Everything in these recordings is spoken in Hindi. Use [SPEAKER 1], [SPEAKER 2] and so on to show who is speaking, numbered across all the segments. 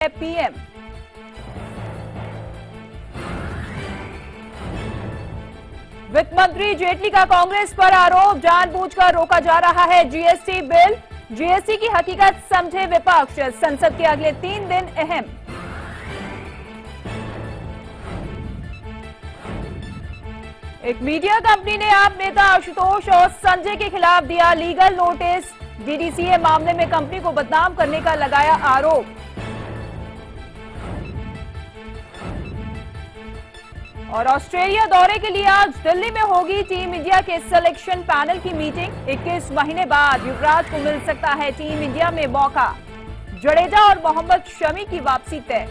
[SPEAKER 1] पीएम। वित्त मंत्री जेटली का कांग्रेस पर आरोप, जानबूझकर रोका जा रहा है जीएसटी बिल। जीएसटी की हकीकत समझे विपक्ष, संसद के अगले 3 दिन अहम। एक मीडिया कंपनी ने आप नेता आशुतोष और संजय के खिलाफ दिया लीगल नोटिस। डीडीसीए मामले में कंपनी को बदनाम करने का लगाया आरोप। और ऑस्ट्रेलिया दौरे के लिए आज दिल्ली में होगी टीम इंडिया के सिलेक्शन पैनल की मीटिंग। 21 महीने बाद युवराज को मिल सकता है टीम इंडिया में मौका। जडेजा और मोहम्मद शमी की वापसी तय।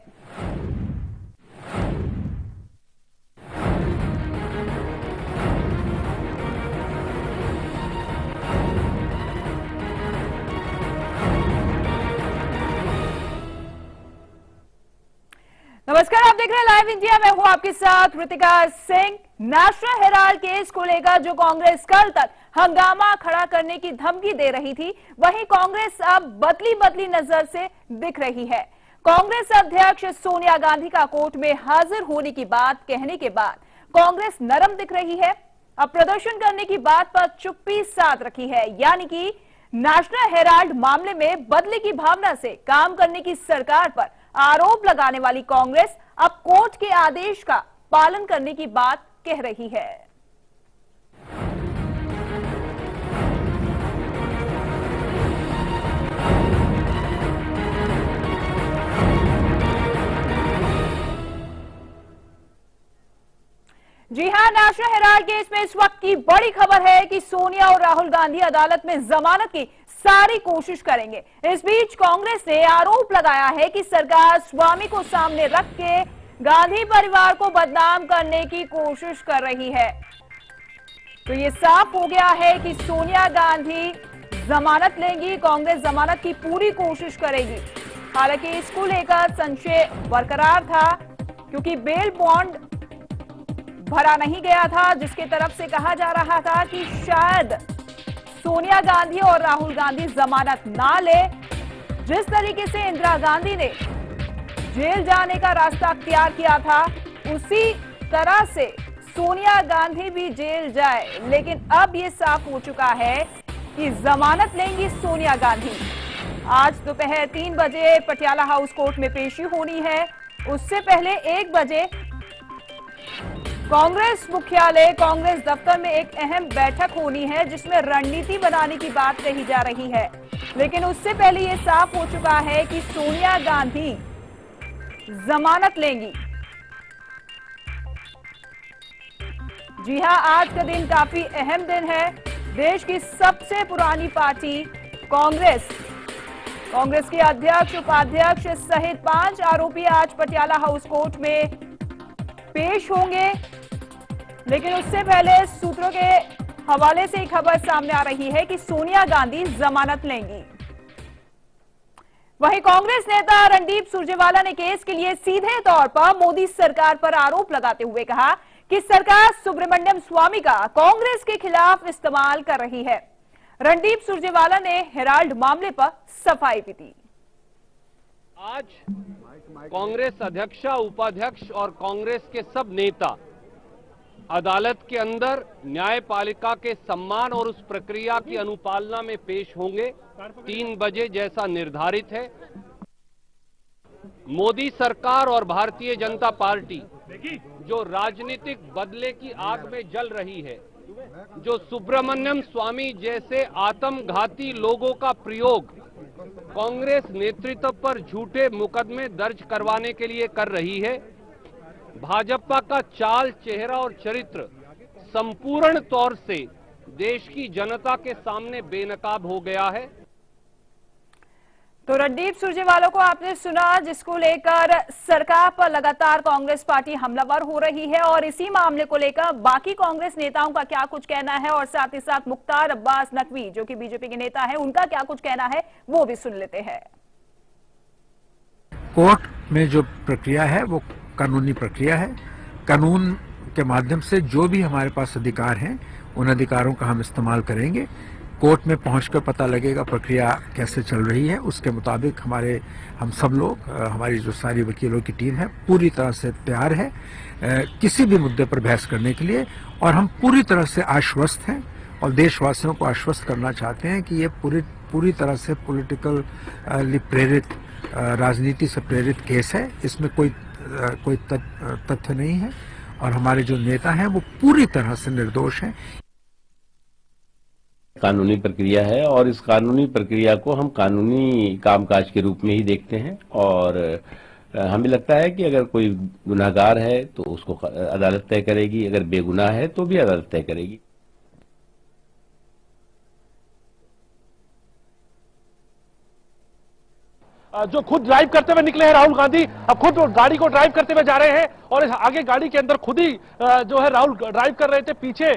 [SPEAKER 1] नमस्कार, आप देख रहे हैं लाइव इंडिया। मैं हूं आपके साथ Ritika Singh. National Herald case को लेकर जो कांग्रेस कल तक हंगामा खड़ा करने की धमकी दे रही थी, वहीं कांग्रेस अब बदली नजर से दिख रही है। कांग्रेस अध्यक्ष सोनिया गांधी का कोर्ट में हाजिर होने की बात कहने के बाद कांग्रेस नरम दिख रही है। अब प्रदर्शन करने की बात पर चुप्पी साध रखी है, यानी कि नेशनल हेराल्ड मामले में बदले की भावना से काम करने की सरकार पर आरोप लगाने वाली कांग्रेस अब कोर्ट के आदेश का पालन करने की बात कह रही है। जी हां, नेशनल हेराल्ड केस में इस वक्त की बड़ी खबर है कि सोनिया और राहुल गांधी अदालत में जमानत की सारी कोशिश करेंगे। इस बीच कांग्रेस ने आरोप लगाया है कि सरकार स्वामी को सामने रख के गांधी परिवार को बदनाम करने की कोशिश कर रही है। तो ये साफ हो गया है कि सोनिया गांधी जमानत लेंगी, कांग्रेस जमानत की पूरी कोशिश करेगी। हालांकि इसको लेकर संशय बरकरार था, क्योंकि बेल बॉन्ड भरा नहीं गया था, जिसके तरफ से कहा जा रहा था कि शायद सोनिया गांधी और राहुल गांधी जमानत ना ले। जिस तरीके से इंदिरा गांधी ने जेल जाने का रास्ता अख्तियार किया था, उसी तरह से सोनिया गांधी भी जेल जाए। लेकिन अब यह साफ हो चुका है कि जमानत लेंगी सोनिया गांधी। आज दोपहर 3 बजे पटियाला हाउस कोर्ट में पेशी होनी है। उससे पहले 1 बजे कांग्रेस मुख्यालय, कांग्रेस दफ्तर में एक अहम बैठक होनी है, जिसमें रणनीति बनाने की बात कही जा रही है। लेकिन उससे पहले यह साफ हो चुका है कि सोनिया गांधी जमानत लेंगी। जी हां, आज का दिन काफी अहम दिन है। देश की सबसे पुरानी पार्टी कांग्रेस के अध्यक्ष, उपाध्यक्ष सहित 5 आरोपी आज पटियाला हाउस कोर्ट में पेश होंगे। लेकिन उससे पहले सूत्रों के हवाले से एक खबर सामने आ रही है कि सोनिया गांधी जमानत लेंगी। वहीं कांग्रेस नेता रणदीप सुरजेवाला ने केस के लिए सीधे तौर पर मोदी सरकार पर आरोप लगाते हुए कहा कि सरकार सुब्रमण्यम स्वामी का कांग्रेस के खिलाफ इस्तेमाल कर रही है। रणदीप सुरजेवाला ने हेराल्ड मामले पर सफाई भी दी।
[SPEAKER 2] आज कांग्रेस अध्यक्ष, उपाध्यक्ष और कांग्रेस के सब नेता अदालत के अंदर न्यायपालिका के सम्मान और उस प्रक्रिया की अनुपालना में पेश होंगे 3 बजे जैसा निर्धारित है। मोदी सरकार और भारतीय जनता पार्टी जो राजनीतिक बदले की आग में जल रही है, जो सुब्रमण्यम स्वामी जैसे आत्मघाती लोगों का प्रयोग कांग्रेस नेतृत्व पर झूठे मुकदमे दर्ज करवाने के लिए कर रही है, भाजपा का चाल, चेहरा और चरित्र संपूर्ण तौर से देश की जनता के सामने बेनकाब हो गया है।
[SPEAKER 1] तो रणदीप सुरजेवाला को आपने सुना, जिसको लेकर सरकार पर लगातार कांग्रेस पार्टी हमलावर हो रही है। और इसी मामले को लेकर बाकी कांग्रेस नेताओं का क्या कुछ कहना है, और साथ ही साथ मुख्तार अब्बास नकवी जो कि बीजेपी के नेता हैं, उनका क्या कुछ कहना है, वो भी सुन लेते हैं।
[SPEAKER 3] कोर्ट में जो प्रक्रिया है वो कानूनी प्रक्रिया है। कानून के माध्यम से जो भी हमारे पास अधिकार हैं, उन अधिकारों का हम इस्तेमाल करेंगे। कोर्ट में पहुंचकर पता लगेगा प्रक्रिया कैसे चल रही है। उसके मुताबिक हम सब लोग, हमारी जो सारी वकीलों की टीम है, पूरी तरह से तैयार है किसी भी मुद्दे पर बहस करने के लिए। और हम पूरी तरह से आश्वस्त हैं और देशवासियों को आश्वस्त करना चाहते हैं कि ये पूरी तरह से पॉलिटिकल प्रेरित, राजनीति से प्रेरित केस है। इसमें कोई तथ्य नहीं है और हमारे जो नेता हैं वो पूरी तरह से निर्दोष हैं।
[SPEAKER 4] कानूनी प्रक्रिया है और इस कानूनी प्रक्रिया को हम कानूनी कामकाज के रूप में ही देखते हैं और हमें लगता है कि अगर कोई गुनाहगार है तो उसको अदालत तय करेगी, अगर बेगुनाह है तो भी अदालत तय करेगी।
[SPEAKER 5] जो खुद ड्राइव करते हुए निकले हैं राहुल गांधी, अब खुद गाड़ी को ड्राइव करते हुए जा रहे हैं और इस आगे गाड़ी के अंदर खुद ही जो है राहुल ड्राइव कर रहे थे। पीछे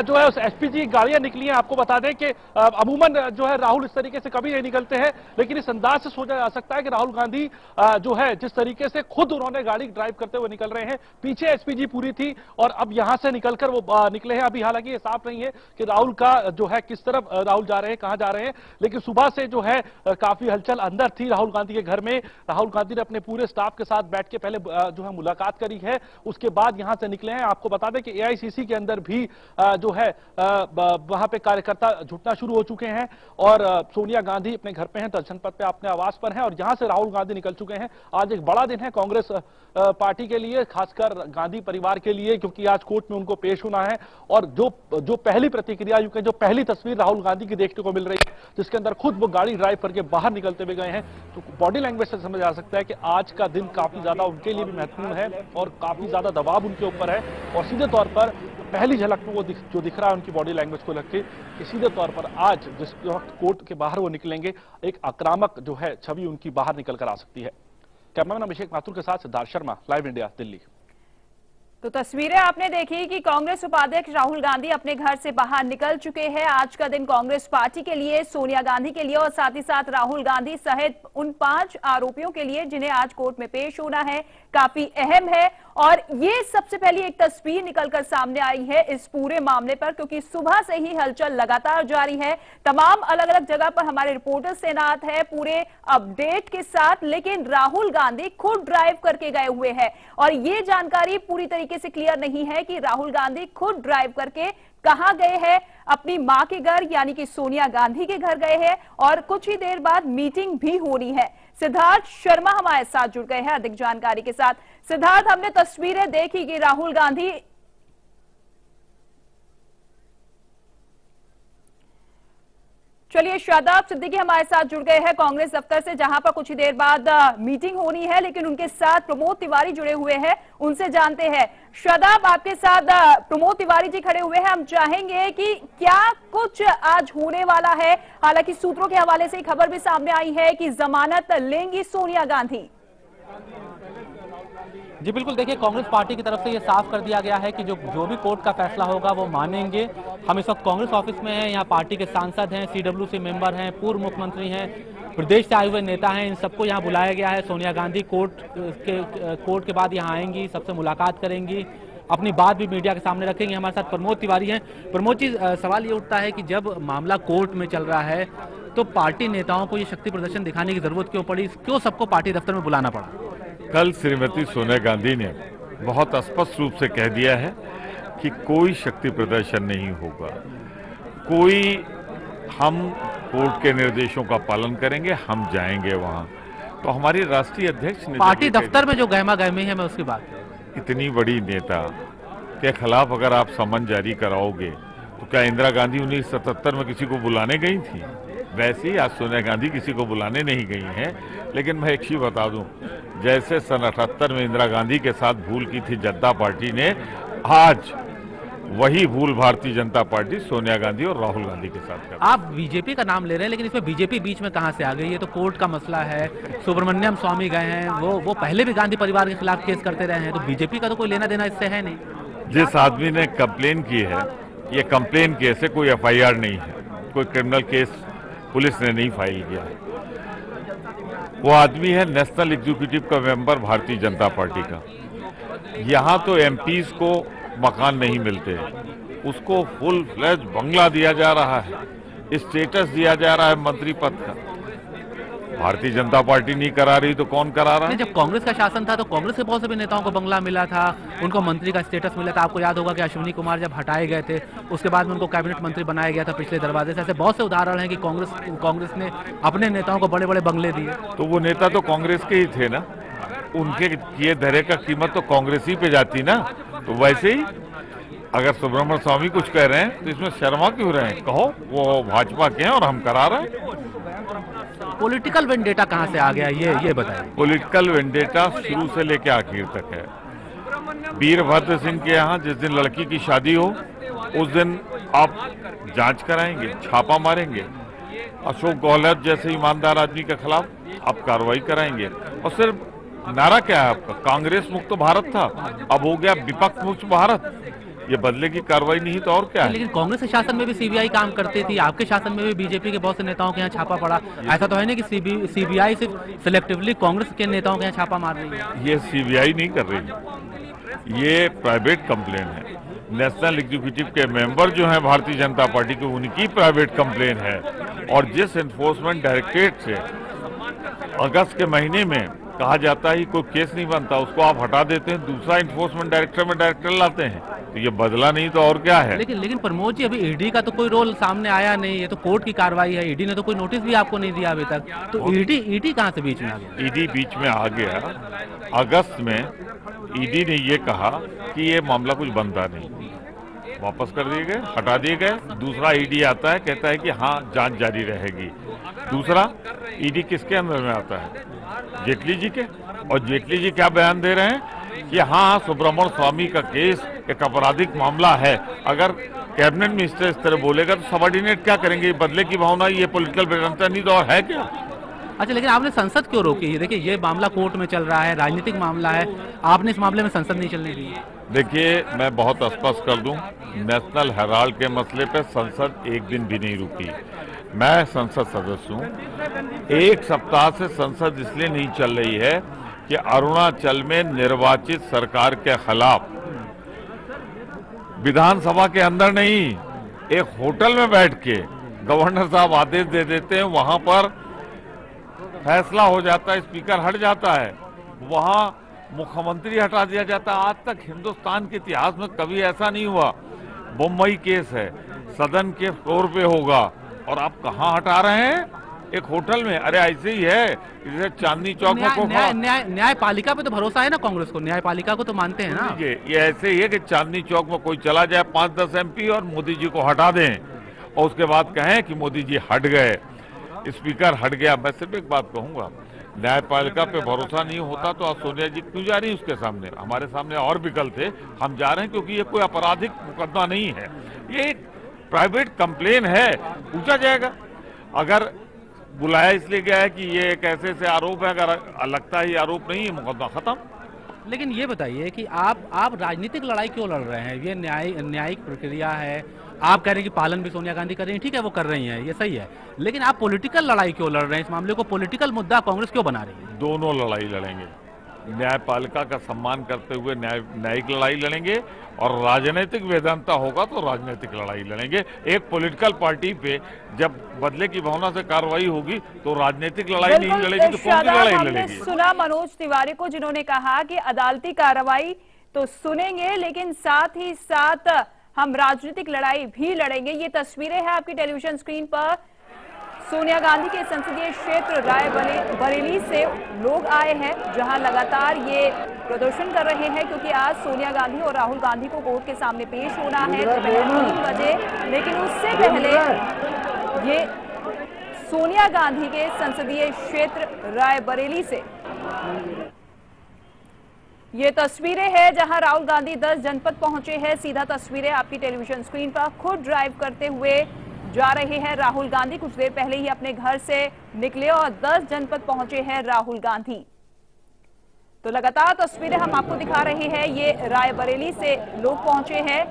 [SPEAKER 5] जो है उस एसपीजी गाड़ियां निकली हैं। आपको बता दें कि अमूमन जो है राहुल इस तरीके से कभी नहीं निकलते हैं, लेकिन इस अंदाज से सोचा जा सकता है कि राहुल गांधी जो है जिस तरीके से खुद उन्होंने गाड़ी ड्राइव करते हुए निकल रहे हैं, पीछे एसपीजी पूरी थी और अब यहां से निकलकर वो निकले हैं। अभी हालांकि ये साफ नहीं है कि राहुल का जो है किस तरफ राहुल जा रहे हैं, कहां जा रहे हैं, लेकिन सुबह से जो है काफी हलचल अंदर थी राहुल गांधी के घर में। राहुल गांधी ने अपने पूरे स्टाफ के साथ बैठ के पहले जो है मुलाकात करी है, उसके बाद यहां से निकले हैं। आपको बता दें कि एआईसीसी के अंदर भी जो है वहां पे कार्यकर्ता जुटना शुरू हो चुके हैं और सोनिया गांधी अपने घर पे हैं, दर्शन पथ पे अपने आवास पर हैं और यहां से राहुल गांधी निकल चुके हैं। आज एक बड़ा दिन है कांग्रेस पार्टी के लिए, खासकर गांधी परिवार के लिए, क्योंकि आज कोर्ट में उनको पेश होना है और जो पहली प्रतिक्रिया, जो पहली तस्वीर राहुल गांधी की देखने को मिल रही है, जिसके अंदर खुद वो गाड़ी ड्राइव करके बाहर निकलते हुए गए हैं, तो बॉडी लैंग्वेज से समझ आ सकता है कि आज का दिन काफी ज्यादा उनके लिए भी महत्वपूर्ण है और काफी ज्यादा दबाव उनके ऊपर है। और सीधे तौर पर पहली झलक में वो जो दिख रहा है उनकी बॉडी लैंग्वेज को लेकर कि सीधे तौर पर आज जिस वक्त कोर्ट के बाहर वो निकलेंगे, एक आक्रामक जो है छवि उनकी बाहर निकल कर आ सकती है। कैमरामैन अभिषेक माथुर के साथ सिद्धार्थ शर्मा, लाइव इंडिया, दिल्ली।
[SPEAKER 1] तो तस्वीरें आपने देखी कि कांग्रेस उपाध्यक्ष राहुल गांधी अपने घर से बाहर निकल चुके हैं। आज का दिन कांग्रेस पार्टी के लिए, सोनिया गांधी के लिए और साथ ही साथ राहुल गांधी सहित उन 5 आरोपियों के लिए जिन्हें आज कोर्ट में पेश होना है, काफी अहम है। और ये सबसे पहली एक तस्वीर निकलकर सामने आई है इस पूरे मामले पर, क्योंकि सुबह से ही हलचल लगातार जारी है। तमाम अलग अलग जगह पर हमारे रिपोर्टर्स तैनात है पूरे अपडेट के साथ, लेकिन राहुल गांधी खुद ड्राइव करके गए हुए हैं और ये जानकारी पूरी तरीके से क्लियर नहीं है कि राहुल गांधी खुद ड्राइव करके कहां गए हैं। अपनी मां के घर यानी कि सोनिया गांधी के घर गए हैं और कुछ ही देर बाद मीटिंग भी होनी है। सिद्धार्थ शर्मा हमारे साथ जुड़ गए हैं अधिक जानकारी के साथ। सिद्धार्थ, हमने तस्वीरें देखी कि राहुल गांधी चलिए शादाब सिद्दीकी हमारे साथ जुड़ गए हैं कांग्रेस दफ्तर से, जहां पर कुछ ही देर बाद मीटिंग होनी है, लेकिन उनके साथ प्रमोद तिवारी जुड़े हुए हैं, उनसे जानते हैं। शादाब, आपके साथ प्रमोद तिवारी जी खड़े हुए हैं, हम चाहेंगे कि क्या कुछ आज होने वाला है। हालांकि सूत्रों के हवाले से खबर भी सामने आई है कि जमानत लेंगी सोनिया गांधी।
[SPEAKER 6] जी बिल्कुल, देखिए कांग्रेस पार्टी की तरफ से ये साफ कर दिया गया है कि जो भी कोर्ट का फैसला होगा वो मानेंगे। हम इस वक्त कांग्रेस ऑफिस में हैं, यहाँ पार्टी के सांसद हैं, सीडब्ल्यूसी मेंबर हैं, पूर्व मुख्यमंत्री हैं, प्रदेश से आए हुए नेता हैं, इन सबको यहाँ बुलाया गया है। सोनिया गांधी कोर्ट के बाद यहाँ आएंगी, सबसे मुलाकात करेंगी, अपनी बात भी मीडिया के सामने रखेंगे। हमारे साथ प्रमोद तिवारी हैं। प्रमोद जी, सवाल ये उठता है कि जब मामला कोर्ट में चल रहा है तो पार्टी नेताओं को ये शक्ति प्रदर्शन दिखाने की जरूरत क्यों पड़ी, क्यों सबको पार्टी दफ्तर में बुलाना पड़ा?
[SPEAKER 7] कल श्रीमती सोनिया गांधी ने बहुत स्पष्ट रूप से कह दिया है कि कोई शक्ति प्रदर्शन नहीं होगा, हम कोर्ट के निर्देशों का पालन करेंगे, हम जाएंगे वहां। तो हमारी राष्ट्रीय अध्यक्ष ने
[SPEAKER 6] पार्टी दफ्तर में जो गहमा गहमी है, मैं उसकी बात,
[SPEAKER 7] इतनी बड़ी नेता के खिलाफ अगर आप समन जारी कराओगे तो क्या इंदिरा गांधी 1977 में किसी को बुलाने गई थी? वैसे ही आज सोनिया गांधी किसी को बुलाने नहीं गई हैं। लेकिन मैं एक चीज बता दूं, जैसे सन 78 में इंदिरा गांधी के साथ भूल की थी जनता पार्टी ने, आज वही भूल भारतीय जनता पार्टी सोनिया गांधी और राहुल गांधी के साथ कर।
[SPEAKER 6] आप बीजेपी का नाम ले रहे हैं, लेकिन इसमें बीजेपी बीच में कहां से आ गई? ये तो कोर्ट का मसला है। सुब्रमण्यम स्वामी गए हैं, वो पहले भी गांधी परिवार के खिलाफ केस करते रहे हैं, तो बीजेपी का तो कोई लेना देना इससे है नहीं।
[SPEAKER 7] जिस आदमी ने कंप्लेन की है, ये कंप्लेन केस है, कोई FIR नहीं है, कोई क्रिमिनल केस पुलिस ने नहीं फाइल किया है। वो आदमी है नेशनल एग्जीक्यूटिव का मेंबर भारतीय जनता पार्टी का। यहाँ तो MPs को मकान नहीं मिलते, उसको फुल फ्लैज बंगला दिया जा रहा है। स्टेटस दिया जा रहा है मंत्री पद का। भारतीय जनता पार्टी नहीं करा रही तो कौन करा रहा है?
[SPEAKER 6] जब कांग्रेस का शासन था तो कांग्रेस के बहुत से भी नेताओं को बंगला मिला था, उनको मंत्री का स्टेटस मिला था। आपको याद होगा कि अश्विनी कुमार जब हटाए गए थे उसके बाद में उनको कैबिनेट मंत्री बनाया गया था पिछले दरवाजे से। ऐसे बहुत से उदाहरण हैं कि कांग्रेस ने अपने नेताओं को बड़े बड़े बंगले दिए।
[SPEAKER 7] तो वो नेता तो कांग्रेस के ही थे ना, उनके किए धरे का कीमत तो कांग्रेस ही पे जाती ना। तो वैसे ही अगर सुब्रमण्यम स्वामी कुछ कह रहे हैं तो इसमें शर्मा क्यों रहे हैं? कहो, वो भाजपा के हैं और हम करा रहे हैं।
[SPEAKER 6] पॉलिटिकल वेंडेटा कहां से आ गया ये बताइए।
[SPEAKER 7] पॉलिटिकल वेंडेटा शुरू से लेकर आखिर तक है। वीरभद्र सिंह के यहाँ जिस दिन लड़की की शादी हो उस दिन आप जांच कराएंगे, छापा मारेंगे। अशोक गहलोत जैसे ईमानदार आदमी के खिलाफ आप कार्रवाई कराएंगे। और सिर्फ नारा क्या है आपका? कांग्रेस मुक्त भारत था, अब हो गया विपक्ष मुक्त भारत। ये बदले की कार्रवाई नहीं तो और क्या है?
[SPEAKER 6] लेकिन कांग्रेस के शासन में भी सीबीआई काम करती थी, आपके शासन में भी बीजेपी के बहुत से नेताओं के यहाँ छापा पड़ा। ऐसा तो है नहीं कि सीबीआई सिर्फ सिलेक्टिवली कांग्रेस के नेताओं के यहाँ छापा मार रही है।
[SPEAKER 7] ये सीबीआई नहीं कर रही, ये प्राइवेट कंप्लेन है। नेशनल एग्जीक्यूटिव के मेंबर जो हैं भारतीय जनता पार्टी के, उनकी प्राइवेट कंप्लेन है। और जिस एनफोर्समेंट डायरेक्टरेट से अगस्त के महीने में कहा जाता है कोई केस नहीं बनता, उसको आप हटा देते हैं, दूसरा एनफोर्समेंट डायरेक्टर में डायरेक्टर लाते हैं, तो ये बदला नहीं तो और क्या है?
[SPEAKER 6] लेकिन प्रमोद जी, अभी ईडी का तो कोई रोल सामने आया नहीं, ये तो कोर्ट की कार्रवाई है। ईडी ने तो कोई नोटिस भी आपको नहीं दिया अभी तक, तो ईडी कहां से बीच में आ गया?
[SPEAKER 7] ईडी बीच में आ गया। अगस्त में ईडी ने ये कहा कि ये मामला कुछ बनता नहीं, वापस कर दिए गए, हटा दिए गए। दूसरा ईडी आता है, कहता है कि हाँ जांच जारी रहेगी। दूसरा ईडी किसके अंदर में आता है? जेटली जी के। और जेटली जी क्या बयान दे रहे हैं कि हाँ, सुब्रमण्यम स्वामी का केस एक आपराधिक मामला है। अगर कैबिनेट मिनिस्टर इस तरह बोलेगा तो सबऑर्डिनेट क्या करेंगे? बदले की भावना, ये पॉलिटिकल वेदांता नहीं तो और है क्या?
[SPEAKER 6] अच्छा, लेकिन आपने संसद क्यों रोकी? देखिए, ये मामला कोर्ट में चल रहा है, राजनीतिक मामला है, आपने इस मामले में संसद नहीं चलने दी।
[SPEAKER 7] देखिए, मैं बहुत स्पष्ट कर दूं, नेशनल हेराल्ड के मसले पे संसद एक दिन भी नहीं रुकी। मैं संसद सदस्य हूं। एक सप्ताह से संसद इसलिए नहीं चल रही है कि अरुणाचल में निर्वाचित सरकार के खिलाफ विधानसभा के अंदर नहीं, एक होटल में बैठ के गवर्नर साहब आदेश दे देते हैं, वहां पर फैसला हो जाता है, स्पीकर हट जाता है, वहां मुख्यमंत्री हटा दिया जाता है। आज तक हिंदुस्तान के इतिहास में कभी ऐसा नहीं हुआ। बम्बई केस है, सदन के फ्लोर पे होगा और आप कहां हटा रहे हैं? एक होटल में। अरे ऐसे ही है जैसे चांदनी चौक में
[SPEAKER 6] न्यायपालिका पे तो भरोसा है ना कांग्रेस को, न्यायपालिका को तो मानते हैं ना।
[SPEAKER 7] ये ऐसे ही है कि चांदनी चौक में कोई चला जाए 5-10 MP और मोदी जी को हटा दें और उसके बाद कहें कि मोदी जी हट गए, स्पीकर हट गया। मैं सिर्फ एक बात कहूंगा, न्यायपालिका पे भरोसा नहीं होता तो आज सोनिया जी क्यों जा रही है उसके सामने? हमारे सामने और विकल्प थे, हम जा रहे हैं क्योंकि ये कोई आपराधिक मुकदमा नहीं है, ये एक प्राइवेट कंप्लेन है, पूछा जाएगा। अगर बुलाया इसलिए गया है कि ये एक ऐसे आरोप है, अगर लगता है ये आरोप नहीं है, मुकदमा खत्म।
[SPEAKER 6] लेकिन ये बताइए कि आप राजनीतिक लड़ाई क्यों लड़ रहे हैं? ये न्यायिक प्रक्रिया है, आप कह रहे हैं कि पालन भी सोनिया गांधी कर रही हैं, ठीक है वो कर रही हैं, ये सही है, लेकिन आप पॉलिटिकल लड़ाई क्यों लड़ रहे हैं? इस मामले को पॉलिटिकल मुद्दा कांग्रेस क्यों बना रही है?
[SPEAKER 7] दोनों लड़ाई लड़ेंगे, न्यायपालिका का सम्मान करते हुए न्यायिक लड़ाई लड़ेंगे और राजनीतिक वेदांता होगा तो राजनीतिक लड़ाई लड़ेंगे। एक पॉलिटिकल पार्टी पे जब बदले की भावना से कार्रवाई होगी तो राजनीतिक लड़ाई नहीं लड़ेगी तो कौन सी लड़ाई लड़ेगी?
[SPEAKER 1] सुना मनोज तिवारी को, जिन्होंने कहा कि अदालती कार्रवाई तो सुनेंगे लेकिन साथ ही साथ हम राजनीतिक लड़ाई भी लड़ेंगे। ये तस्वीरें हैं आपकी टेलीविजन स्क्रीन पर। सोनिया गांधी के संसदीय क्षेत्र रायबरेली से लोग आए हैं, जहां लगातार ये प्रदर्शन कर रहे हैं क्योंकि आज सोनिया गांधी और राहुल गांधी को कोर्ट के सामने पेश होना है दोपहर 3 बजे। लेकिन उससे पहले ये सोनिया गांधी के संसदीय क्षेत्र रायबरेली से ये तस्वीरें हैं जहां राहुल गांधी 10 जनपद पहुंचे हैं। सीधा तस्वीरें आपकी टेलीविजन स्क्रीन पर। खुद ड्राइव करते हुए जा रहे हैं राहुल गांधी। कुछ देर पहले ही अपने घर से निकले और 10 जनपद पहुंचे हैं राहुल गांधी। तो लगातार तस्वीरें हम आपको दिखा रहे हैं। ये रायबरेली से लोग पहुंचे हैं।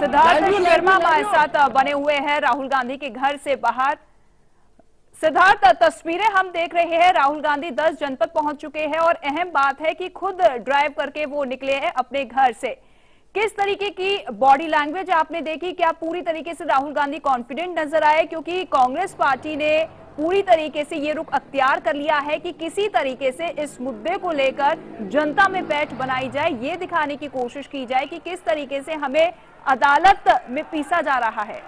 [SPEAKER 1] सिद्धार्थ शर्मा हमारे साथ बने हुए हैं राहुल गांधी के घर से बाहर। सिद्धार्थ, तस्वीरें हम देख रहे हैं, राहुल गांधी 10 जनपद पहुंच चुके हैं और अहम बात है कि खुद ड्राइव करके वो निकले हैं अपने घर से। किस तरीके की बॉडी लैंग्वेज आपने देखी? क्या पूरी तरीके से राहुल गांधी कॉन्फिडेंट नजर आए? क्योंकि कांग्रेस पार्टी ने पूरी तरीके से ये रुख अख्तियार कर लिया है कि किसी तरीके से इस मुद्दे को लेकर जनता में पैठ बनाई जाए, ये दिखाने की कोशिश की जाए कि किस तरीके से हमें अदालत में पीसा जा रहा है।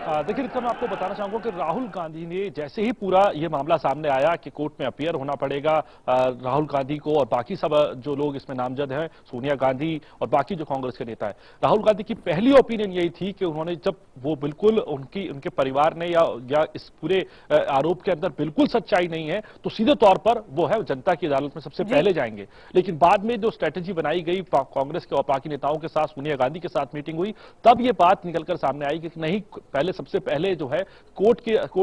[SPEAKER 5] देखिए रिक्ता, मैं आपको बताना चाहूंगा कि राहुल गांधी ने जैसे ही पूरा ये मामला सामने आया कि कोर्ट में अपीयर होना पड़ेगा राहुल गांधी को और बाकी सब जो लोग इसमें नामजद हैं, सोनिया गांधी और बाकी जो कांग्रेस के नेता हैं, राहुल गांधी की पहली ओपिनियन यही थी कि उन्होंने जब वो बिल्कुल उनके परिवार ने या इस पूरे आरोप के अंदर बिल्कुल सच्चाई नहीं है तो सीधे तौर पर वो है जनता की अदालत में सबसे पहले जाएंगे। लेकिन बाद में जो स्ट्रेटेजी बनाई गई कांग्रेस के और बाकी नेताओं के साथ, सोनिया गांधी के साथ मीटिंग हुई, तब ये बात निकलकर सामने आई कि नहीं, पहले सबसे पहले जो है कोर्ट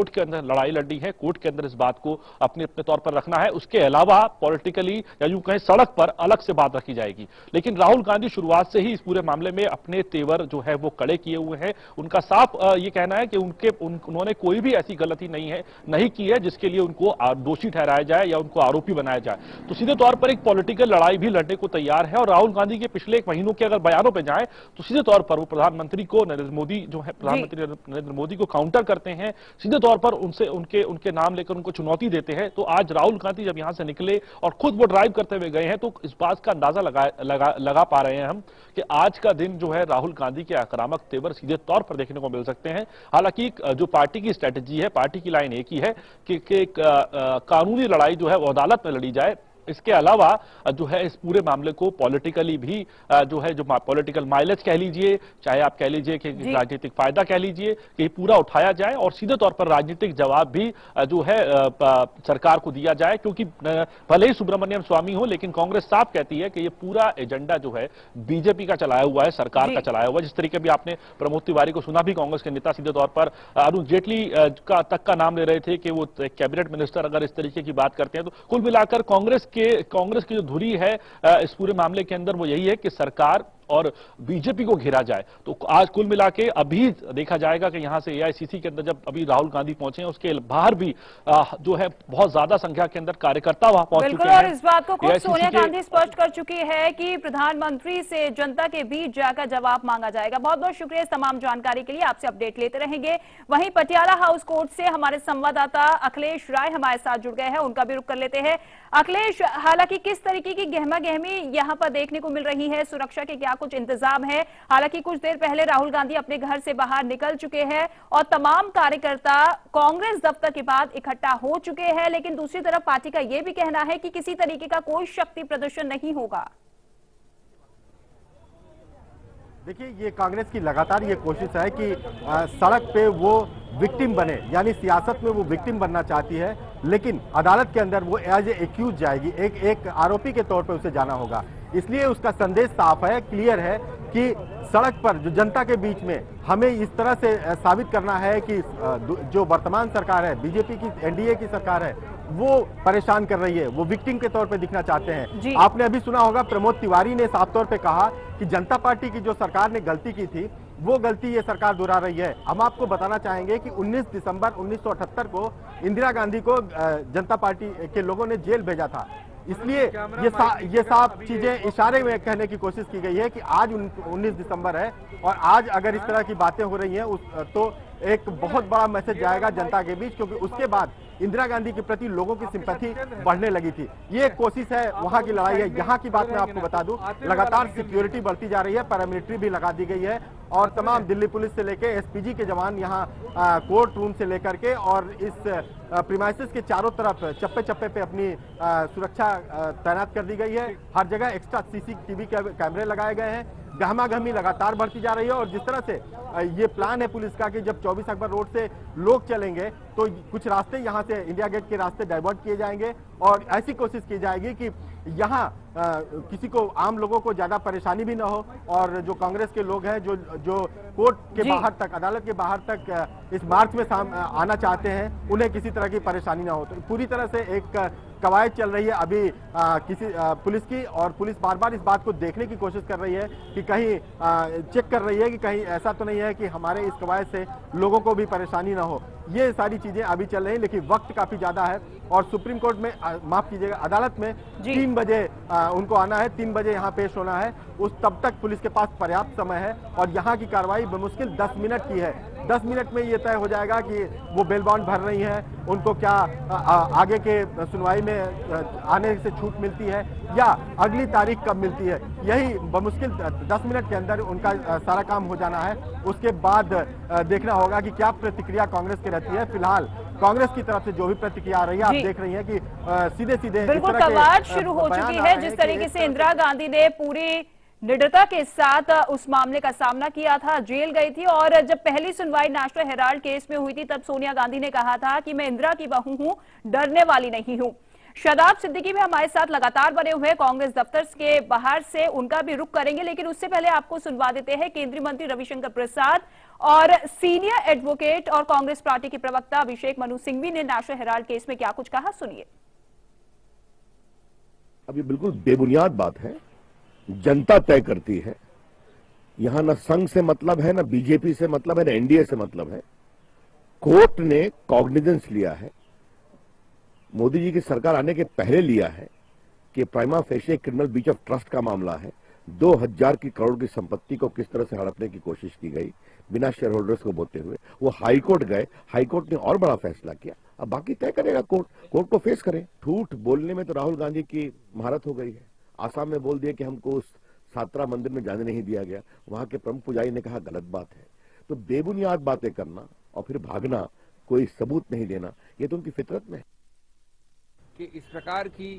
[SPEAKER 5] के अंदर लड़ाई लड़नी है, कोर्ट के अंदर इस बात को अपने तौर पर रखना है, उसके अलावा पॉलिटिकली या यूं कहें सड़क पर अलग से बात रखी जाएगी। लेकिन राहुल गांधी शुरुआत से ही इस पूरे मामले में अपने तेवर जो है वो कड़े किए हुए हैं। उनका साफ ये कहना है कि उन्होंने कोई भी ऐसी गलती नहीं की है जिसके लिए उनको दोषी ठहराया जाए या उनको आरोपी बनाया जाए। तो सीधे तौर पर एक पॉलिटिकल लड़ाई भी लड़ने को तैयार है। और राहुल गांधी के पिछले एक महीनों के अगर बयानों पर जाए तो सीधे तौर पर वो प्रधानमंत्री को नरेंद्र मोदी जो है प्रधानमंत्री नरेंद्र मोदी को काउंटर करते हैं, सीधे तौर पर उनके नाम लेकर उनको चुनौती देते हैं। तो आज राहुल गांधी जब यहां से निकले और खुद वो ड्राइव करते हुए गए हैं तो इस बात का अंदाजा लगा पा रहे हैं हम कि आज का दिन जो है राहुल गांधी के आक्रामक तेवर सीधे तौर पर देखने को मिल सकते हैं। हालांकि जो पार्टी की स्ट्रेटेजी है, पार्टी की लाइन एक ही है कि कानूनी लड़ाई जो है वो अदालत में लड़ी जाए। इसके अलावा जो है इस पूरे मामले को पॉलिटिकली भी जो है, जो पॉलिटिकल माइलेज कह लीजिए, चाहे आप कह लीजिए कि राजनीतिक फायदा कह लीजिए, कि पूरा उठाया जाए और सीधे तौर पर राजनीतिक जवाब भी जो है सरकार को दिया जाए। क्योंकि भले ही सुब्रमण्यम स्वामी हो, लेकिन कांग्रेस साफ कहती है कि ये पूरा एजेंडा जो है बीजेपी का चलाया हुआ है, सरकार का चलाया हुआ है। जिस तरीके भी आपने प्रमोद तिवारी को सुना भी, कांग्रेस के नेता सीधे तौर पर अरुण जेटली तक का नाम ले रहे थे कि वो कैबिनेट मिनिस्टर अगर इस तरीके की बात करते हैं। तो कुल मिलाकर कांग्रेस की जो धुरी है इस पूरे मामले के अंदर वो यही है कि सरकार और बीजेपी को घेरा जाए। तो आज कुल मिला के अभी देखा जाएगा कि यहां से एआईसीसी के अंदर जब अभी राहुल गांधी पहुंचे हैं, उसके बाहर भी जो है बहुत ज्यादा संख्या के अंदर कार्यकर्ता वहां पहुंच चुके हैं।
[SPEAKER 1] और इस बात को खुद सोनिया गांधी स्पष्ट कर चुकी है कि प्रधानमंत्री से जनता के बीच जाकर जवाब मांगा जाएगा। बहुत बहुत शुक्रिया इस तमाम जानकारी के लिए, आपसे अपडेट लेते रहेंगे। वहीं पटियाला हाउस कोर्ट से हमारे संवाददाता अखिलेश राय हमारे साथ जुड़ गए हैं, उनका भी रुख कर लेते हैं। अखिलेश, हालांकि किस तरीके की गहमा गहमी यहां पर देखने को मिल रही है, सुरक्षा के क्या कुछ इंतजाम है? हालांकि कुछ देर पहले राहुल गांधी अपने घर से बाहर निकल चुके हैं और तमाम कार्यकर्ता कांग्रेस दफ्तर के बाद इकट्ठा हो चुके हैं, लेकिन दूसरी तरफ पार्टी का यह भी कहना है कि किसी तरीके का कोई शक्ति प्रदर्शन नहीं होगा।
[SPEAKER 8] देखिए, ये कांग्रेस की लगातार ये कोशिश है कि सड़क पे वो विक्टिम बने, यानी सियासत में वो विक्टिम बनना चाहती है, लेकिन अदालत के अंदर वो एज ए एक्यूज जाएगी, एक आरोपी के तौर पे उसे जाना होगा। इसलिए उसका संदेश साफ है, क्लियर है कि सड़क पर जो जनता के बीच में हमें इस तरह से साबित करना है कि जो वर्तमान सरकार है, बीजेपी की एनडीए की सरकार है, वो परेशान कर रही है, वो विक्टिम के तौर पे दिखना चाहते हैं। आपने अभी सुना होगा, प्रमोद तिवारी ने साफ तौर पे कहा कि जनता पार्टी की जो सरकार ने गलती की थी वो गलती ये सरकार दोहरा रही है। हम आपको बताना चाहेंगे कि 19 दिसंबर 1978 को इंदिरा गांधी को जनता पार्टी के लोगों ने जेल भेजा था। इसलिए ये साफ चीजें इशारे में कहने की कोशिश की गई है कि आज 19 दिसंबर है और आज अगर इस तरह की बातें हो रही हैं तो एक बहुत बड़ा मैसेज जाएगा जनता के बीच, क्योंकि उसके बाद इंदिरा गांधी के प्रति लोगों की सिंपैथी बढ़ने लगी थी। ये एक कोशिश है, वहां की लड़ाई है। यहाँ की बात मैं आपको बता दूं, लगातार सिक्योरिटी बढ़ती जा रही है, पैरामिलिट्री भी लगा दी गई है और तमाम दिल्ली पुलिस से लेकर एसपीजी के जवान यहाँ कोर्ट रूम से लेकर के और इस प्रीमाइसेस के चारों तरफ चप्पे चप्पे पे अपनी सुरक्षा तैनात कर दी गई है। हर जगह एक्स्ट्रा सीसीटीवी कैमरे लगाए गए हैं। गहमागहमी लगातार बढ़ती जा रही है और जिस तरह से ये प्लान है पुलिस का कि जब 24 अक्टूबर रोड से लोग चलेंगे तो कुछ रास्ते यहाँ से इंडिया गेट के रास्ते डाइवर्ट किए जाएंगे और ऐसी कोशिश की जाएगी कि यहाँ किसी को, आम लोगों को ज्यादा परेशानी भी ना हो और जो कांग्रेस के लोग हैं जो कोर्ट के बाहर तक, अदालत के बाहर तक इस मार्च में आना चाहते हैं, उन्हें किसी तरह की परेशानी ना हो। तो पूरी तरह से एक कवायद चल रही है अभी पुलिस की, और पुलिस बार बार इस बात को देखने की कोशिश कर रही है कि कहीं चेक कर रही है कि कहीं ऐसा तो नहीं है कि हमारे इस कवायद से लोगों को भी परेशानी ना हो। ये सारी चीजें अभी चल रही हैं, लेकिन वक्त काफी ज्यादा है और सुप्रीम कोर्ट में माफ कीजिएगा, अदालत में 3 बजे उनको आना है, 3 बजे यहाँ पेश होना है। उस तब तक पुलिस के पास पर्याप्त समय है और यहाँ की कार्रवाई बमुश्किल 10 मिनट की है। 10 मिनट में ये तय हो जाएगा कि वो बेल बॉन्ड भर रही हैं, उनको क्या आगे के सुनवाई में आने से छूट मिलती है या अगली तारीख कब मिलती है। यही बमुश्किल 10 मिनट के अंदर उनका सारा काम हो जाना है। उसके बाद देखना होगा कि क्या प्रतिक्रिया कांग्रेस की रहती है। फिलहाल कांग्रेस की तरफ से जो भी प्रतिक्रिया आ रही है, आप देख रही हैं कि सीधे सीधे
[SPEAKER 1] बिल्कुल कवायद शुरू हो चुकी है। जिस तरीके से इंदिरा गांधी ने पूरी निडरता के साथ उस मामले का सामना किया था, जेल गई थी, और जब पहली सुनवाई नेशनल हेराल्ड केस में हुई थी तब सोनिया गांधी ने कहा था कि मैं इंदिरा की बहू हूं, डरने वाली नहीं हूं। शादाब सिद्दीकी भी हमारे साथ लगातार बने हुए कांग्रेस दफ्तर के बाहर से, उनका भी रुख करेंगे, लेकिन उससे पहले आपको सुनवा देते हैं केंद्रीय मंत्री रविशंकर प्रसाद और सीनियर एडवोकेट और कांग्रेस पार्टी के प्रवक्ता अभिषेक मनु सिंघवी ने नेशनल हेराल्ड केस में क्या कुछ कहा, सुनिए।
[SPEAKER 9] अभी बिल्कुल बेबुनियाद बात है, जनता तय करती है। यहां ना संघ से मतलब है, ना बीजेपी से मतलब है, ना एनडीए से मतलब है। कोर्ट ने कॉग्निजेंस लिया है, मोदी जी की सरकार आने के पहले लिया है कि prima facie criminal breach of trust का मामला है। 2000 की करोड़ की संपत्ति को किस तरह से हड़पने की कोशिश की गई बिना शेयर होल्डर्स को बोलते हुए। वो हाईकोर्ट गए, हाईकोर्ट ने और बड़ा फैसला किया। अब बाकी तय करेगा कोर्ट, कोर्ट को फेस करें। झूठ बोलने में तो राहुल गांधी की महारत हो गई है। आसाम में बोल दिया कि हमको उस सातरा मंदिर में जाने नहीं दिया गया, वहां के प्रमुख पुजारी ने कहा गलत बात है। तो बेबुनियाद बातें करना और फिर भागना, कोई सबूत नहीं देना, ये तो उनकी फितरत में है।
[SPEAKER 10] कि इस प्रकार की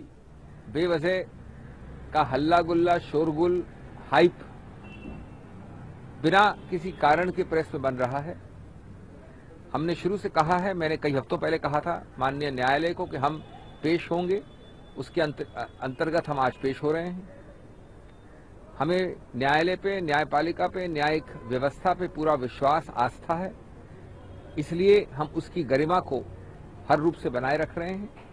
[SPEAKER 10] बेवजह का हल्ला गुल्ला, शोरगुल, हाइप बिना किसी कारण के प्रेस में बन रहा है। हमने शुरू से कहा है, मैंने कई हफ्तों पहले कहा था माननीय न्यायालय को कि हम पेश होंगे, उसके अंतर्गत हम आज पेश हो रहे हैं। हमें न्यायालय पे, न्यायपालिका पे, न्यायिक व्यवस्था पे पूरा विश्वास, आस्था है, इसलिए हम उसकी गरिमा को हर रूप से बनाए रख रहे हैं।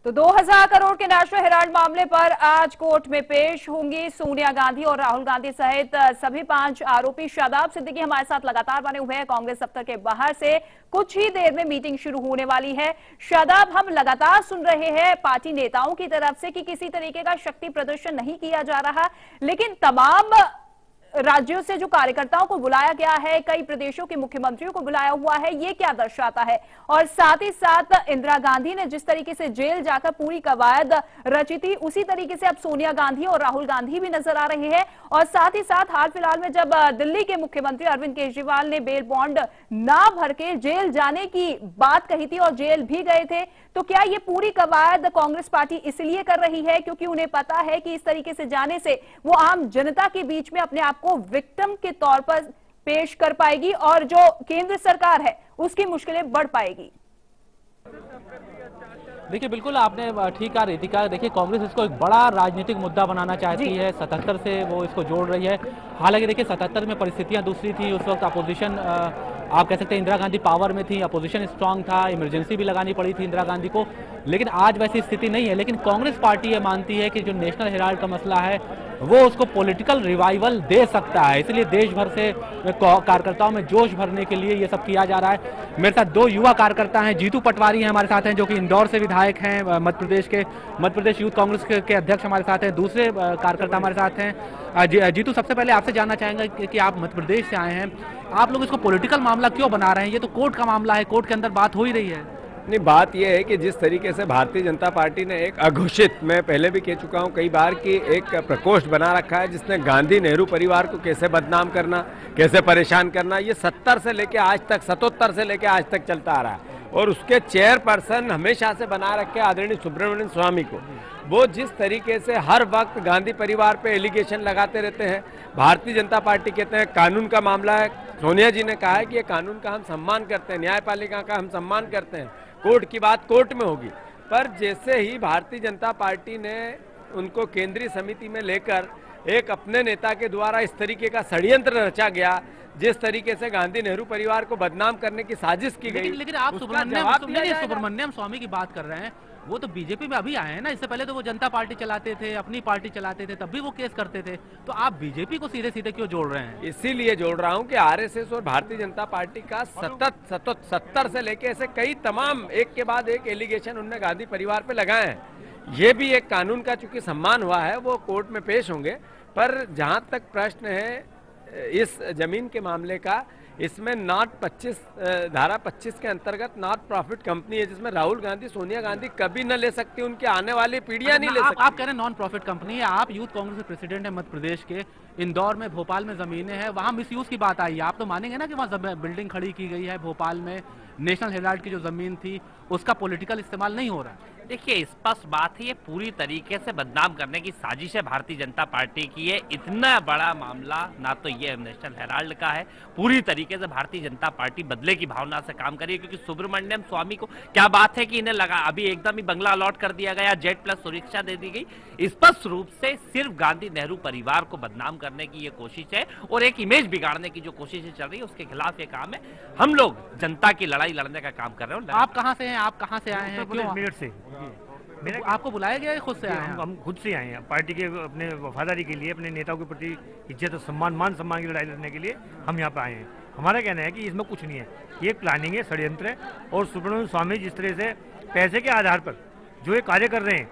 [SPEAKER 1] तो 2000 करोड़ के नेशनल हेराल्ड मामले पर आज कोर्ट में पेश होंगी सोनिया गांधी और राहुल गांधी सहित सभी 5 आरोपी। शादाब सिद्दीकी हमारे साथ लगातार बने हुए हैं कांग्रेस दफ्तर के बाहर से। कुछ ही देर में मीटिंग शुरू होने वाली है। शादाब, हम लगातार सुन रहे हैं पार्टी नेताओं की तरफ से कि किसी तरीके का शक्ति प्रदर्शन नहीं किया जा रहा, लेकिन तमाम राज्यों से जो कार्यकर्ताओं को बुलाया गया है, कई प्रदेशों के मुख्यमंत्रियों को बुलाया हुआ है, ये क्या दर्शाता है? और साथ ही साथ इंदिरा गांधी ने जिस तरीके से जेल जाकर पूरी कवायद रची थी, उसी तरीके से अब सोनिया गांधी और राहुल गांधी भी नजर आ रहे हैं। और साथ ही साथ हाल फिलहाल में जब दिल्ली के मुख्यमंत्री अरविंद केजरीवाल ने बेल बॉन्ड ना भर के जेल जाने की बात कही थी और जेल भी गए थे, तो क्या ये पूरी कवायद कांग्रेस पार्टी इसलिए कर रही है क्योंकि उन्हें पता है कि इस तरीके से जाने से वो आम जनता के बीच में अपने आप को विक्टिम के तौर पर पेश कर पाएगी और जो केंद्र सरकार है उसकी मुश्किलें बढ़ पाएगी?
[SPEAKER 6] देखिए, बिल्कुल आपने ठीक कहा रितिका। देखिए, कांग्रेस इसको एक बड़ा राजनीतिक मुद्दा बनाना चाहती है। 77 से वो इसको जोड़ रही है। हालांकि देखिए 77 में परिस्थितियां दूसरी थी। उस वक्त अपोजिशन, आप कह सकते हैं इंदिरा गांधी पावर में थी, अपोजिशन स्ट्रांग था, इमरजेंसी भी लगानी पड़ी थी इंदिरा गांधी को। लेकिन आज वैसी स्थिति नहीं है। लेकिन कांग्रेस पार्टी ये मानती है कि जो नेशनल हेराल्ड का मसला है वो उसको पॉलिटिकल रिवाइवल दे सकता है, इसलिए देश भर से कार्यकर्ताओं में जोश भरने के लिए ये सब किया जा रहा है। मेरे साथ 2 युवा कार्यकर्ता हैं, जीतू पटवारी हैं हमारे साथ हैं, जो कि इंदौर से विधायक हैं, मध्य प्रदेश यूथ कांग्रेस के अध्यक्ष हमारे साथ हैं। दूसरे कार्यकर्ता हमारे साथ हैं। जीतू, सबसे पहले आपसे जानना चाहेंगे कि आप मध्य प्रदेश से आए हैं, आप लोग इसको पॉलिटिकल मामला क्यों बना रहे हैं? ये तो कोर्ट का मामला है, कोर्ट के अंदर बात हो ही रही है।
[SPEAKER 10] नहीं, बात यह है कि जिस तरीके से भारतीय जनता पार्टी ने एक अघोषित, मैं पहले भी कह चुका हूं कई बार, कि एक प्रकोष्ठ बना रखा है जिसने गांधी नेहरू परिवार को कैसे बदनाम करना, कैसे परेशान करना, ये 70 से लेकर आज तक, 77 से लेकर आज तक चलता आ रहा है। और उसके चेयरपर्सन हमेशा से बना रखे आदरणीय सुब्रमण्यम स्वामी को। वो जिस तरीके से हर वक्त गांधी परिवार पे एलिगेशन लगाते रहते हैं। भारतीय जनता पार्टी कहते हैं कानून का मामला है। सोनिया जी ने कहा है कि ये कानून का हम सम्मान करते हैं, न्यायपालिका का हम सम्मान करते हैं, कोर्ट की बात कोर्ट में होगी। पर जैसे ही भारतीय जनता पार्टी ने उनको केंद्रीय समिति में लेकर एक अपने नेता के द्वारा इस तरीके का षड्यंत्र रचा गया, जिस तरीके से गांधी नेहरू परिवार को बदनाम करने की साजिश की गई,
[SPEAKER 6] लेकिन आप सुब्रमण्यम स्वामी की बात कर रहे हैं, वो तो बीजेपी में अभी आए हैं ना। इससे पहले तो वो जनता पार्टी चलाते थे, अपनी पार्टी चलाते थे, तब भी वो केस करते थे। तो आप बीजेपी को सीधे सीधे क्यों जोड़ रहे हैं?
[SPEAKER 10] इसीलिए जोड़ रहा हूं कि आरएसएस और भारतीय जनता पार्टी का सतत 70 से लेके ऐसे कई तमाम एक के बाद एक एलिगेशन उनने गांधी परिवार पे लगाए हैं। ये भी एक कानून का चूंकि सम्मान हुआ है, वो कोर्ट में पेश होंगे। पर जहां तक प्रश्न है इस जमीन के मामले का, इसमें धारा 25 के अंतर्गत नॉट प्रॉफिट कंपनी है, जिसमें राहुल गांधी, सोनिया गांधी कभी न ले सकती, उनकी आने वाली पीढ़ियां नहीं ले सकती।
[SPEAKER 6] आप कह रहे हैं नॉन प्रॉफिट कंपनी है। आप यूथ कांग्रेस के प्रेसिडेंट है मध्य प्रदेश के। इंदौर में, भोपाल में जमीनें हैं, वहां मिसयूज की बात आई है। आप तो मानेंगे ना कि वहां बिल्डिंग खड़ी की गई है भोपाल में। नेशनल हेराल्ड की जो जमीन थी उसका पॉलिटिकल इस्तेमाल नहीं हो रहा है।
[SPEAKER 11] देखिए, स्पष्ट बात है, ये पूरी तरीके से बदनाम करने की साजिश है भारतीय जनता पार्टी की। है इतना बड़ा मामला ना तो ये नेशनल हेराल्ड का है, पूरी तरीके से भारतीय जनता पार्टी बदले की भावना से काम करी है। क्योंकि सुब्रमण्यम स्वामी को क्या बात है कि इन्हें लगा अभी एकदम ही बंगला अलॉट कर दिया गया, जेट प्लस सुरक्षा दे दी गई। स्पष्ट रूप से सिर्फ गांधी नेहरू परिवार को बदनाम करने की ये कोशिश है और एक इमेज बिगाड़ने की जो कोशिशें चल रही है उसके खिलाफ ये काम है। हम लोग जनता की लड़ाई लड़ने का काम कर रहे हैं।
[SPEAKER 6] आप कहां से हैं? आप कहां से आए हैं? क्यों?
[SPEAKER 12] मेरठ से।
[SPEAKER 6] मेरे आपको बुलाया गया है? खुद से आए हैं?
[SPEAKER 12] हम खुद से आए हैं पार्टी के अपने वफादारी के लिए, अपने नेताओं के प्रति इज्जत और सम्मान, मान सम्मान की लड़ाई लड़ने के लिए हम यहाँ पे आए हैं। हमारा कहना है कि इसमें कुछ नहीं है, ये प्लानिंग है, षड्यंत्र है। और सुब्रमण्यम स्वामी जिस तरह से पैसे के आधार पर जो ये कार्य कर रहे हैं,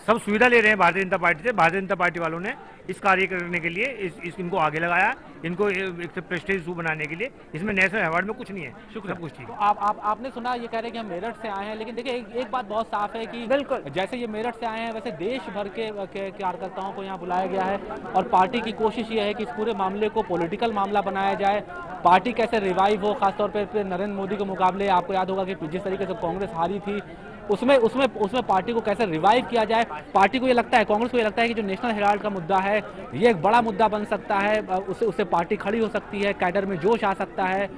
[SPEAKER 12] सब सुविधा ले रहे हैं भारतीय जनता पार्टी से। भारतीय जनता पार्टी वालों ने इस कार्य करने के लिए इनको आगे लगाया, इनको एक प्रेस्टीज इशू बनाने के लिए। इसमें नेशनल अवार्ड में कुछ नहीं है, शुक्र, सब कुछ ठीक है।
[SPEAKER 6] आपने सुना, ये कह रहे हैं कि हम मेरठ से आए हैं, लेकिन देखिए एक बात बहुत साफ है कि बिल्कुल जैसे ये मेरठ से आए हैं वैसे देश भर के कार्यकर्ताओं को यहाँ बुलाया गया है। और पार्टी की कोशिश ये है कि इस पूरे मामले को पॉलिटिकल मामला बनाया जाए, पार्टी कैसे रिवाइव हो। खासतौर पर नरेंद्र मोदी के मुकाबले आपको याद होगा कि जिस तरीके से कांग्रेस हारी थी, उसमें पार्टी को कैसे रिवाइव किया जाए। पार्टी को ये लगता है, कांग्रेस को ये लगता है कि जो नेशनल हेराल्ड का मुद्दा है ये एक बड़ा मुद्दा बन सकता है, उससे पार्टी खड़ी हो सकती है, कैडर में जोश आ सकता है।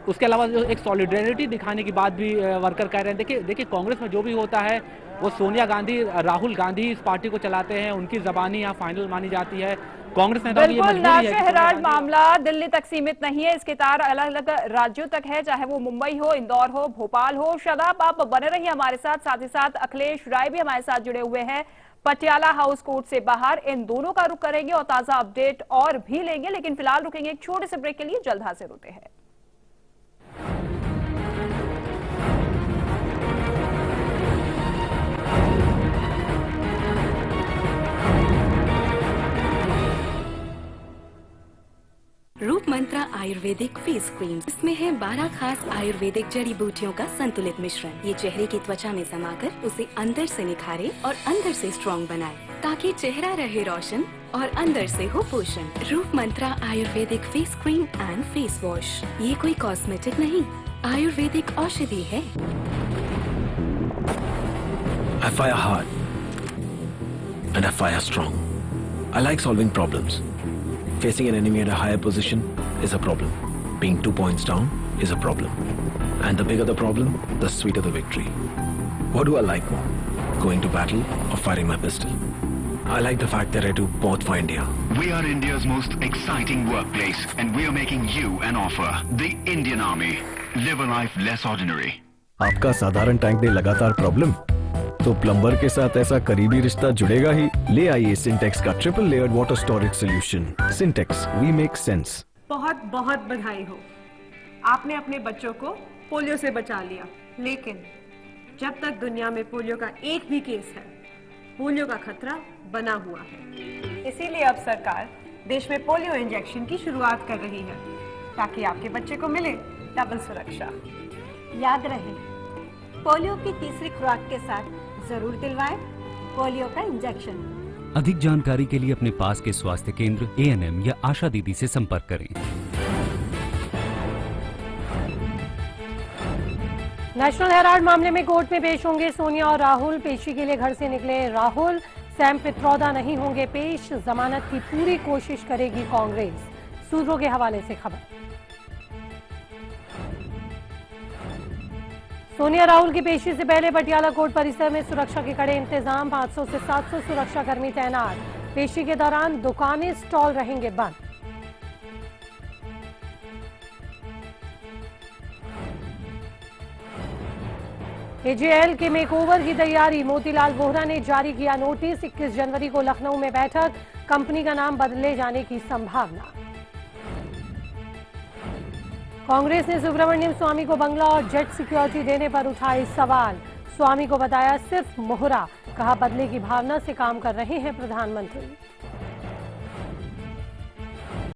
[SPEAKER 6] उसके अलावा जो एक सॉलिडेरिटी दिखाने की बात भी वर्कर कह रहे हैं। देखिए कांग्रेस में जो भी होता है वो सोनिया गांधी, राहुल गांधी इस पार्टी को चलाते हैं, उनकी जबानी यहाँ फाइनल मानी जाती है। कांग्रेस ने
[SPEAKER 1] बिल्कुल नेशनल हेराल्ड मामला दिल्ली तक सीमित नहीं है, इसके तार अलग अलग राज्यों तक है, चाहे वो मुंबई हो, इंदौर हो, भोपाल हो। शादाब, आप बने रहिए हमारे साथ ही साथ अखिलेश राय भी हमारे साथ जुड़े हुए हैं पटियाला हाउस कोर्ट से बाहर। इन दोनों का रुख करेंगे और ताजा अपडेट और भी लेंगे, लेकिन फिलहाल रुकेंगे एक छोटे से ब्रेक के लिए, जल्द हाजिर होते हैं।
[SPEAKER 13] रूप मंत्रा आयुर्वेदिक फेस क्रीम, इसमें है 12 खास आयुर्वेदिक जड़ी बूटियों का संतुलित मिश्रण। ये चेहरे की त्वचा में समाकर उसे अंदर से निखारे और अंदर से स्ट्रॉन्ग बनाए, ताकि चेहरा रहे रोशन और अंदर से हो पोषण। Roop Mantra Ayurvedic face cream and face wash, ये कोई कॉस्मेटिक नहीं, आयुर्वेदिक औषधि है।
[SPEAKER 14] I fire hard and I fire strong. I like solving problems. Facing an enemy at a higher position is a problem. Being 2 points down is a problem. And the bigger the problem, the sweeter the victory. What do I like more? Going to battle or firing my pistol? I like the fact that I do both for India.
[SPEAKER 15] We are India's most exciting workplace and we are making you an offer. The Indian Army. Live a life less ordinary.
[SPEAKER 16] आपका साधारण टैंक में लगातार प्रॉब्लम, तो प्लम्बर के साथ ऐसा करीबी रिश्ता जुड़ेगा ही। ले आइए सिंटेक्स का triple layered water storage solution. Sintex, we make sense.
[SPEAKER 17] बहुत बहुत बधाई हो, आपने अपने बच्चों को पोलियो से बचा लिया। लेकिन जब तक दुनिया में पोलियो का एक भी केस है, पोलियो का खतरा बना हुआ है। इसीलिए अब सरकार देश में पोलियो इंजेक्शन की शुरुआत कर रही है, ताकि आपके बच्चे को मिले डबल सुरक्षा।
[SPEAKER 18] याद रहे, पोलियो की तीसरी खुराक के साथ जरूर दिलवाएं पोलियो का इंजेक्शन।
[SPEAKER 19] अधिक जानकारी के लिए अपने पास के स्वास्थ्य केंद्र, ANM या आशा दीदी से संपर्क करें।
[SPEAKER 20] नेशनल हेराल्ड मामले में कोर्ट में पेश होंगे सोनिया और राहुल। पेशी के लिए घर से निकले राहुल। सैम पित्रोदा नहीं होंगे पेश, जमानत की पूरी कोशिश करेगी कांग्रेस। सूत्रों के हवाले से खबर। सोनिया राहुल की पेशी से पहले पटियाला कोर्ट परिसर में सुरक्षा के कड़े इंतजाम, 500 से 700 सुरक्षाकर्मी तैनात। पेशी के दौरान दुकानें, स्टॉल रहेंगे बंद। एजेएल के मेकओवर की तैयारी, मोतीलाल वोहरा ने जारी किया नोटिस। 21 जनवरी को लखनऊ में बैठक, कंपनी का नाम बदले जाने की संभावना। कांग्रेस ने सुब्रमण्यम स्वामी को बंगला और जेट सिक्योरिटी देने पर उठाए सवाल। स्वामी को बताया सिर्फ मोहरा, कहा बदले की भावना से काम कर रहे हैं प्रधानमंत्री।